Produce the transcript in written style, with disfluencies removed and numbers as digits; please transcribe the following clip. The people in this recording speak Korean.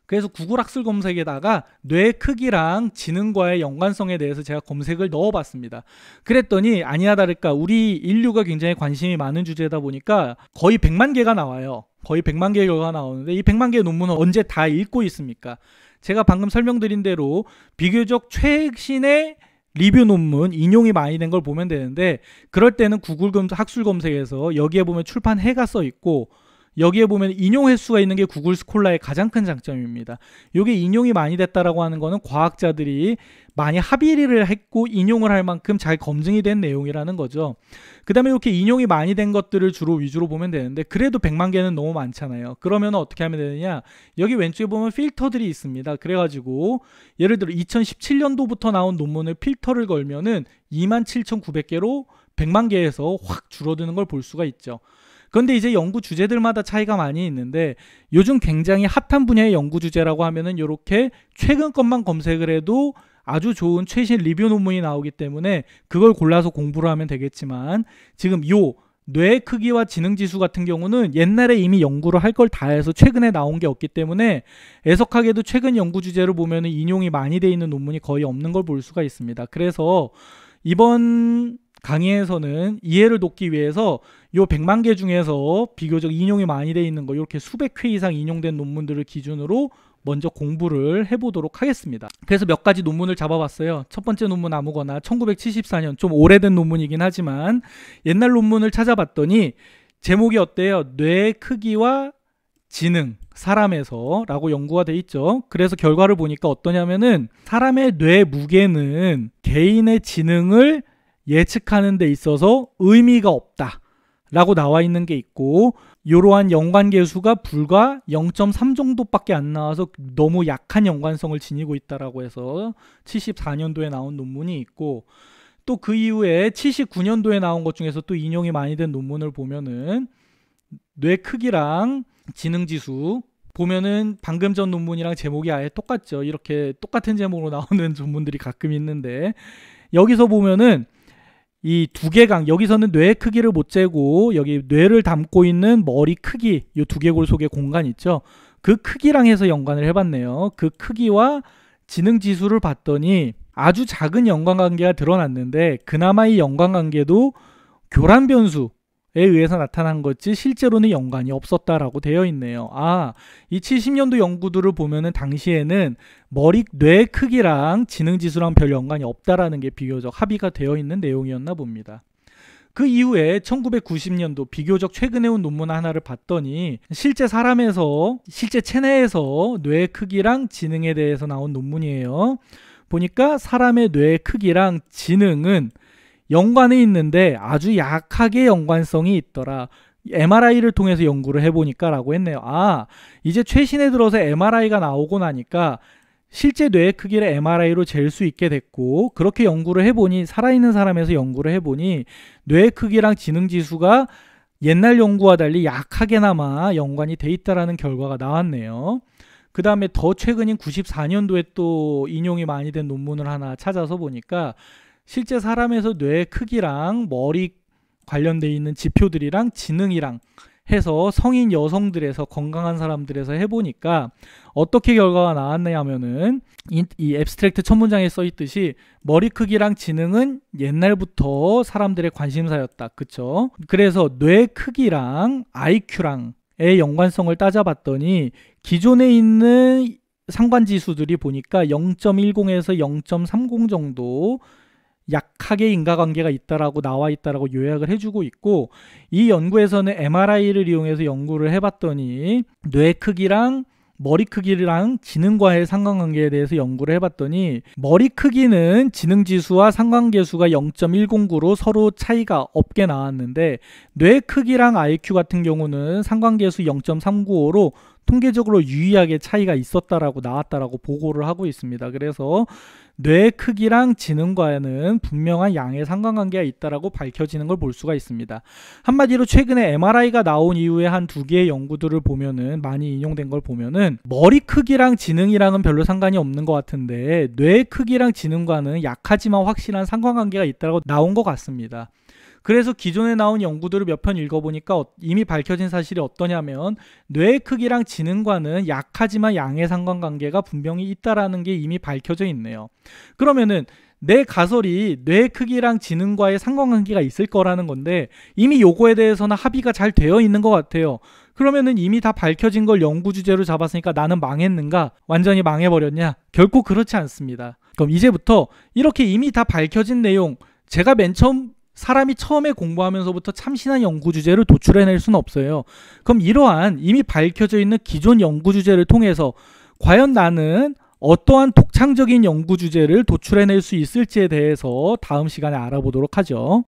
그래서 구글 학술 검색에다가 뇌 크기랑 지능과의 연관성에 대해서 제가 검색을 넣어봤습니다. 그랬더니 아니나 다를까 우리 인류가 굉장히 관심이 많은 주제다 보니까 거의 100만 개가 나와요. 거의 100만 개의 결과가 나오는데 이 100만 개의 논문은 언제 다 읽고 있습니까? 제가 방금 설명드린 대로 비교적 최신의 리뷰 논문 인용이 많이 된 걸 보면 되는데, 그럴 때는 구글 학술 검색에서 여기에 보면 출판 해가 써 있고 여기에 보면 인용 횟수가 있는 게 구글 스콜라의 가장 큰 장점입니다. 이게 인용이 많이 됐다라고 하는 거는 과학자들이 많이 합의를 했고 인용을 할 만큼 잘 검증이 된 내용이라는 거죠. 그 다음에 이렇게 인용이 많이 된 것들을 주로 위주로 보면 되는데, 그래도 100만 개는 너무 많잖아요. 그러면 어떻게 하면 되느냐, 여기 왼쪽에 보면 필터들이 있습니다. 그래가지고 예를 들어 2017년도부터 나온 논문을 필터를 걸면은 27,900개로 100만 개에서 확 줄어드는 걸 볼 수가 있죠. 그런데 이제 연구 주제들마다 차이가 많이 있는데, 요즘 굉장히 핫한 분야의 연구 주제라고 하면은 이렇게 최근 것만 검색을 해도 아주 좋은 최신 리뷰 논문이 나오기 때문에 그걸 골라서 공부를 하면 되겠지만, 지금 요 뇌 크기와 지능 지수 같은 경우는 옛날에 이미 연구를 할 걸 다 해서 최근에 나온 게 없기 때문에 애석하게도 최근 연구 주제를 보면은 인용이 많이 돼 있는 논문이 거의 없는 걸 볼 수가 있습니다. 그래서 이번 강의에서는 이해를 돕기 위해서 요 100만 개 중에서 비교적 인용이 많이 돼 있는 거, 이렇게 수백 회 이상 인용된 논문들을 기준으로 먼저 공부를 해보도록 하겠습니다. 그래서 몇 가지 논문을 잡아봤어요. 첫 번째 논문 아무거나 1974년, 좀 오래된 논문이긴 하지만 옛날 논문을 찾아봤더니 제목이 어때요? 뇌 크기와 지능, 사람에서 라고 연구가 돼 있죠. 그래서 결과를 보니까 어떠냐면은 사람의 뇌 무게는 개인의 지능을 예측하는 데 있어서 의미가 없다 라고 나와 있는 게 있고, 이러한 연관계수가 불과 0.3 정도밖에 안 나와서 너무 약한 연관성을 지니고 있다라고 해서 74년도에 나온 논문이 있고, 또 그 이후에 79년도에 나온 것 중에서 또 인용이 많이 된 논문을 보면은 뇌 크기랑 지능 지수 보면은 방금 전 논문이랑 제목이 아예 똑같죠. 이렇게 똑같은 제목으로 나오는 논문들이 가끔 있는데, 여기서 보면은 이 두개강, 여기서는 뇌 크기를 못 재고 여기 뇌를 담고 있는 머리 크기, 이 두개골 속의 공간 있죠. 그 크기랑 해서 연관을 해봤네요. 그 크기와 지능 지수를 봤더니 아주 작은 연관관계가 드러났는데, 그나마 이 연관관계도 교란 변수에 의해서 나타난 거지 실제로는 연관이 없었다라고 되어 있네요. 이 70년도 연구들을 보면은 당시에는 뇌 크기랑 지능 지수랑 별 연관이 없다라는 게 비교적 합의가 되어 있는 내용이었나 봅니다. 그 이후에 1990년도 비교적 최근에 온 논문 하나를 봤더니 실제 사람에서, 실제 체내에서 뇌 크기랑 지능에 대해서 나온 논문이에요. 보니까 사람의 뇌 크기랑 지능은 연관이 있는데 아주 약하게 연관성이 있더라. MRI를 통해서 연구를 해보니까 라고 했네요. 이제 최신에 들어서 MRI가 나오고 나니까 실제 뇌의 크기를 MRI로 잴 수 있게 됐고, 그렇게 연구를 해보니, 살아있는 사람에서 연구를 해보니 뇌의 크기랑 지능 지수가 옛날 연구와 달리 약하게나마 연관이 돼 있다라는 결과가 나왔네요. 그 다음에 더 최근인 94년도에 또 인용이 많이 된 논문을 하나 찾아서 보니까 실제 사람에서 뇌 크기랑 머리 관련돼 있는 지표들이랑 지능이랑 해서 성인 여성들에서, 건강한 사람들에서 해보니까 어떻게 결과가 나왔냐 하면은 이 앱스트랙트 첫 문장에 써 있듯이 머리 크기랑 지능은 옛날부터 사람들의 관심사였다. 그쵸? 그래서 뇌 크기랑 IQ랑의 연관성을 따져봤더니 기존에 있는 상관지수들이 보니까 0.10에서 0.30 정도 약하게 인과관계가 있다라고 나와 있다라고 요약을 해주고 있고, 이 연구에서는 MRI를 이용해서 연구를 해봤더니 뇌 크기랑 머리 크기랑 지능과의 상관관계에 대해서 연구를 해봤더니 머리 크기는 지능 지수와 상관계수가 0.109로 서로 차이가 없게 나왔는데, 뇌 크기랑 IQ 같은 경우는 상관계수 0.395로 통계적으로 유의하게 차이가 있었다라고 나왔다라고 보고를 하고 있습니다. 그래서 뇌 크기랑 지능과는 분명한 양의 상관관계가 있다라고 밝혀지는 걸 볼 수가 있습니다. 한마디로 최근에 MRI가 나온 이후에 한 두 개의 연구들을 보면은, 많이 인용된 걸 보면은 머리 크기랑 지능이랑은 별로 상관이 없는 것 같은데 뇌 크기랑 지능과는 약하지만 확실한 상관관계가 있다고 나온 것 같습니다. 그래서 기존에 나온 연구들을 몇 편 읽어보니까 이미 밝혀진 사실이 어떠냐면 뇌의 크기랑 지능과는 약하지만 양의 상관관계가 분명히 있다라는 게 이미 밝혀져 있네요. 그러면은 내 가설이 뇌의 크기랑 지능과의 상관관계가 있을 거라는 건데 이미 요거에 대해서는 합의가 잘 되어 있는 것 같아요. 그러면은 이미 다 밝혀진 걸 연구 주제로 잡았으니까 나는 망했는가? 완전히 망해버렸냐? 결코 그렇지 않습니다. 그럼 이제부터 이렇게 이미 다 밝혀진 내용, 제가 맨 처음 사람이 처음에 공부하면서부터 참신한 연구 주제를 도출해낼 수는 없어요. 그럼 이러한 이미 밝혀져 있는 기존 연구 주제를 통해서 과연 나는 어떠한 독창적인 연구 주제를 도출해낼 수 있을지에 대해서 다음 시간에 알아보도록 하죠.